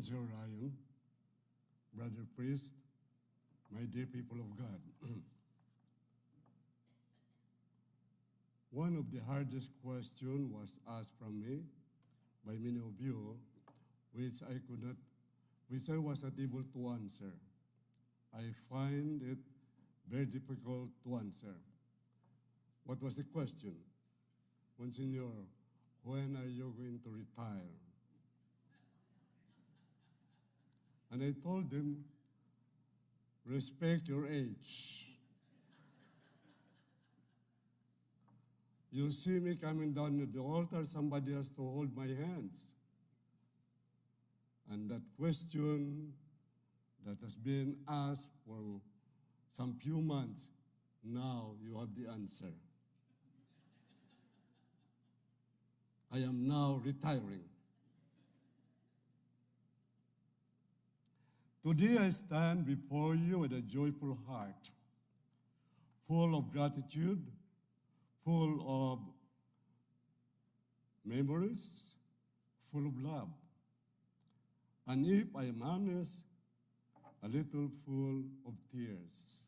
Msgr Ryan, brother priest, my dear people of God. One of the hardest questions was asked from me by many of you, which I was not able to answer. I find it very difficult to answer. What was the question? Monsignor, when are you going to retire? And I told them, respect your age. You see me coming down to the altar, somebody has to hold my hands. And that question that has been asked for some few months, now you have the answer. I am now retiring. Today I stand before you with a joyful heart, full of gratitude, full of memories, full of love. And if I am honest, a little full of tears.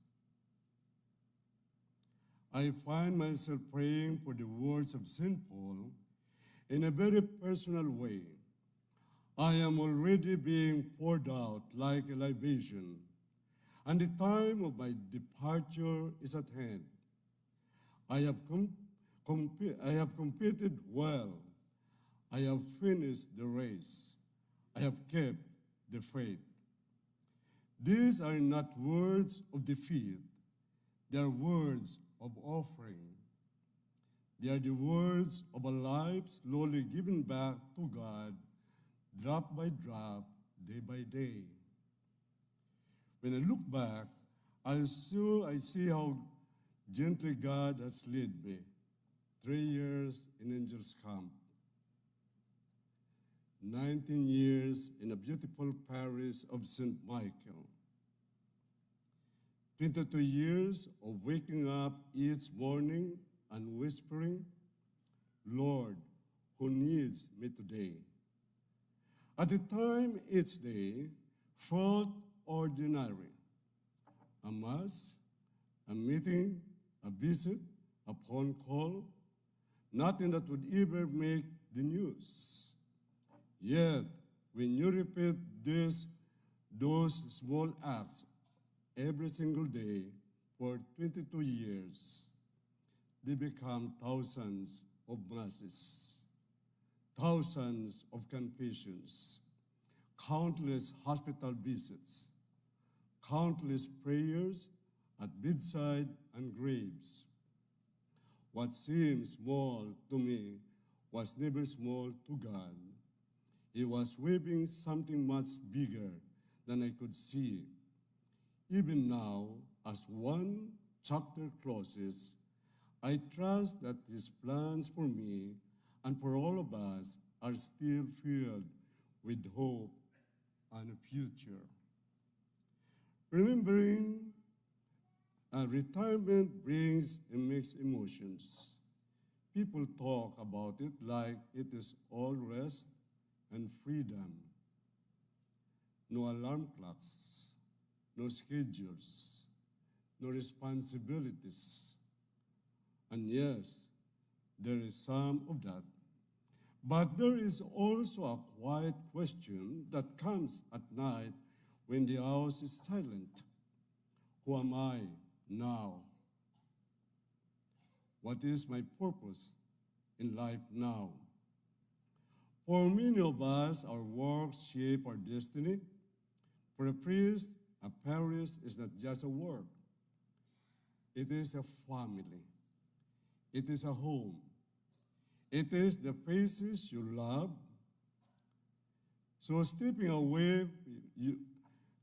I find myself praying for the words of St. Paul in a very personal way. I am already being poured out like a libation, and the time of my departure is at hand. I have competed well. I have finished the race. I have kept the faith. These are not words of defeat. They are words of offering. They are the words of a life slowly given back to God, drop by drop, day by day. When I look back, I see how gently God has led me. 3 years in Angels Camp, 19 years in a beautiful parish of St. Michael, 22 years of waking up each morning and whispering, Lord, who needs me today? At the time, each day felt ordinary. A mass, a meeting, a visit, a phone call, nothing that would ever make the news. Yet, when you repeat those small acts every single day for 22 years, they become thousands of masses, thousands of confessions, countless hospital visits, countless prayers at bedside and graves. What seemed small to me was never small to God. He was weaving something much bigger than I could see. Even now, as one chapter closes, I trust that His plans for me and for all of us are still filled with hope and a future. Remembering retirement brings mixed emotions. People talk about it like it is all rest and freedom. No alarm clocks, no schedules, no responsibilities. And yes, there is some of that. But there is also a quiet question that comes at night when the house is silent. Who am I now? What is my purpose in life now? For many of us, our work shape our destiny. For a priest, a parish is not just a work. It is a family. It is a home. It is the faces you love. So stepping away, you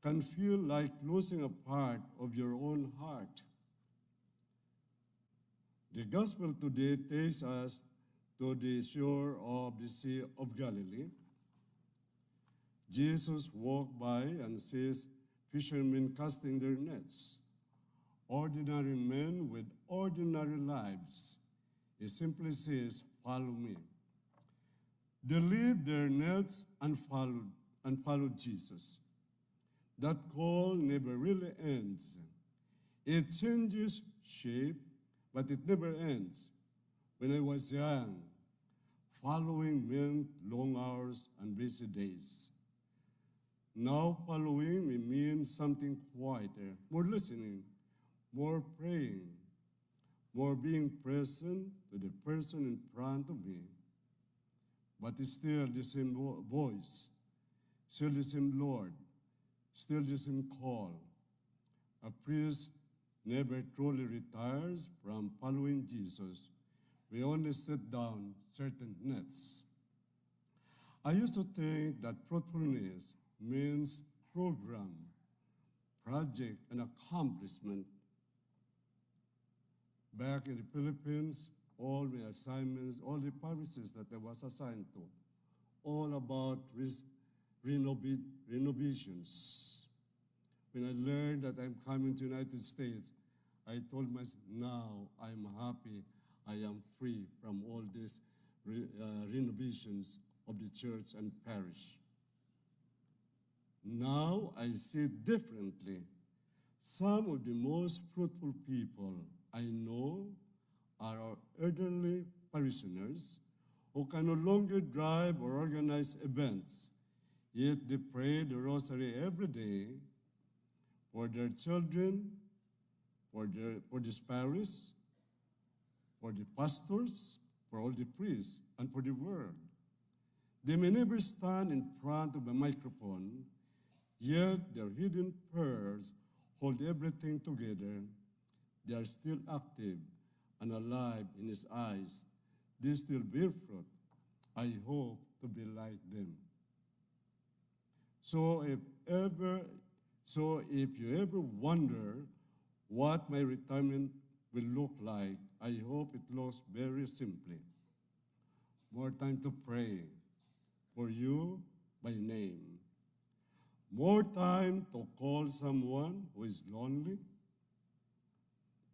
can feel like losing a part of your own heart. The gospel today takes us to the shore of the Sea of Galilee. Jesus walked by and sees fishermen casting their nets, ordinary men with ordinary lives. He simply says, follow me. They leave their nets and followed and followed Jesus. That call never really ends. It changes shape, but it never ends. When I was young, following meant long hours and busy days. Now following may mean something quieter, more listening, more praying, more being present to the person in front of me. But it's still the same voice, still the same Lord, still the same call. A priest never truly retires from following Jesus. We only set down certain nets. I used to think that fruitfulness means program, project, and accomplishment. Back in the Philippines, all my assignments, all the parishes that I was assigned to, all about renovations. When I learned that I'm coming to the United States, I told myself, now I'm happy. I am free from all these renovations of the church and parish. Now I see it differently. Some of the most fruitful people I know are our elderly parishioners who can no longer drive or organize events, yet they pray the rosary every day for their children, for this parish, for the pastors, for all the priests, and for the world. They may never stand in front of a microphone, yet their hidden prayers hold everything together. They are still active and alive in His eyes. They still bear fruit. I hope to be like them. So if you ever wonder what my retirement will look like, I hope it looks very simply. More time to pray for you by name. More time to call someone who is lonely.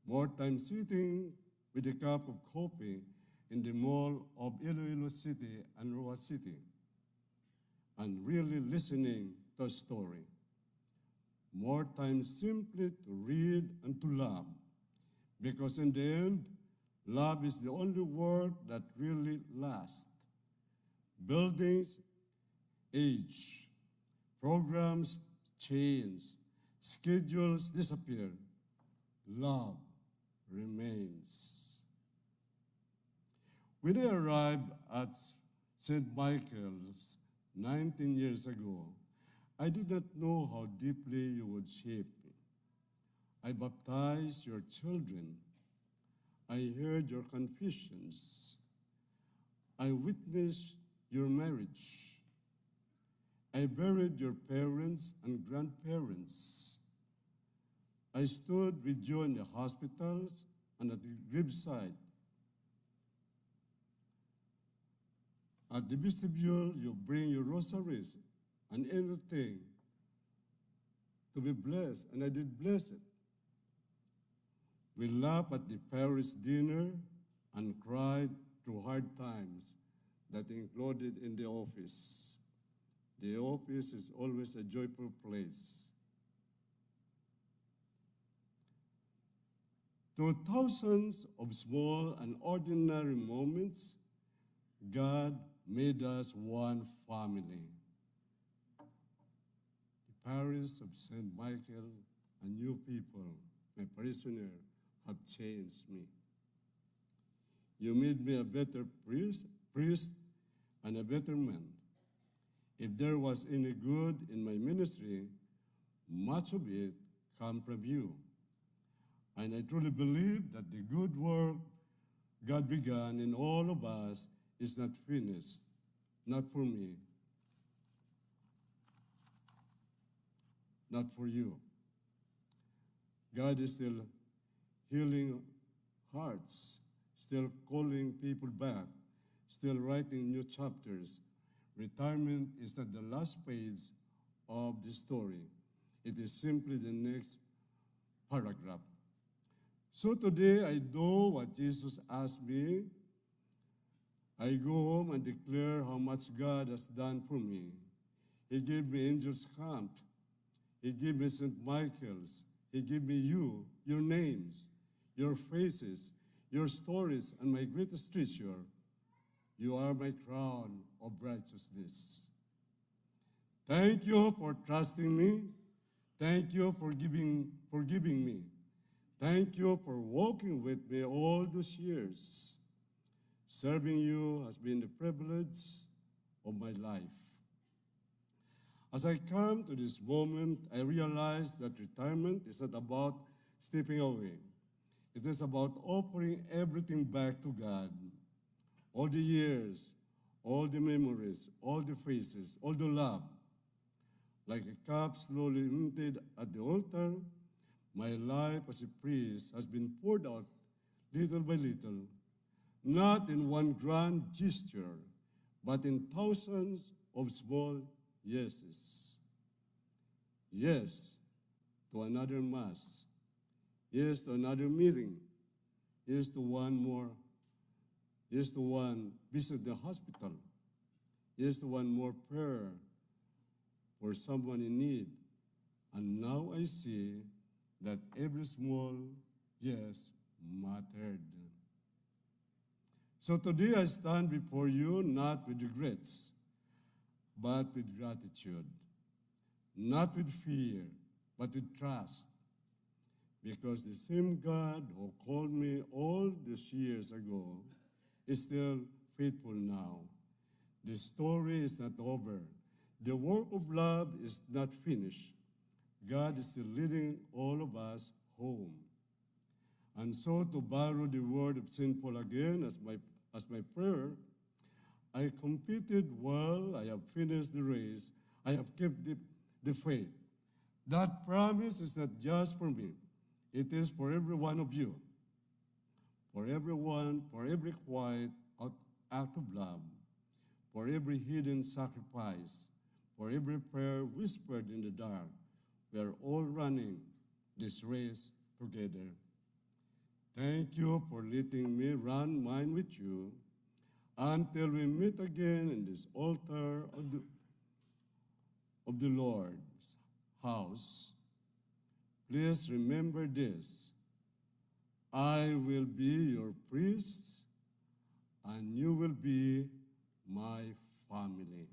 More time sitting with a cup of coffee in the mall of Iloilo City and Roa City and really listening to a story. More time simply to read and to love, because in the end, love is the only word that really lasts. Buildings age, programs change, schedules disappear. Love remains. When I arrived at St. Michael's 19 years ago, I did not know how deeply you would shape me. I baptized your children. I heard your confessions. I witnessed your marriage. I buried your parents and grandparents. I stood with you in the hospitals and at the graveside. At the vestibule, you bring your rosaries and anything to be blessed, and I did bless it. We laughed at the parish dinner and cried through hard times that included in the office. The office is always a joyful place. Through thousands of small and ordinary moments, God made us one family. The parish of St. Michael and you people, my parishioner, have changed me. You made me a better priest and a better man. If there was any good in my ministry, much of it came from you. And I truly believe that the good work God began in all of us is not finished, not for me, not for you. God is still healing hearts, still calling people back, still writing new chapters. Retirement is not the last page of the story. It is simply the next paragraph. So today I do what Jesus asked me. I go home and declare how much God has done for me. He gave me angels' camp. He gave me St. Michael's. He gave me you, your names, your faces, your stories, and my greatest treasure. You are my crown of righteousness. Thank you for trusting me. Thank you for giving me. Thank you for walking with me all those years. Serving you has been the privilege of my life. As I come to this moment, I realize that retirement is not about stepping away. It is about offering everything back to God. All the years, all the memories, all the faces, all the love. Like a cup slowly emptied at the altar, my life as a priest has been poured out little by little, not in one grand gesture, but in thousands of small yeses. Yes to another mass. Yes to another meeting. Yes to one more. Yes to one visit the hospital. Yes to one more prayer for someone in need. And now I see that every small yes mattered. So today I stand before you not with regrets, but with gratitude. Not with fear, but with trust. Because the same God who called me all these years ago is still faithful now. The story is not over. The work of love is not finished. God is still leading all of us home. And so, to borrow the word of St. Paul again as my prayer, I competed well, I have finished the race, I have kept the faith. That promise is not just for me, it is for every one of you. For everyone, for every quiet act of love, for every hidden sacrifice, for every prayer whispered in the dark. We are all running this race together. Thank you for letting me run mine with you until we meet again in this altar of the Lord's house. Please remember this. I will be your priest, and you will be my family.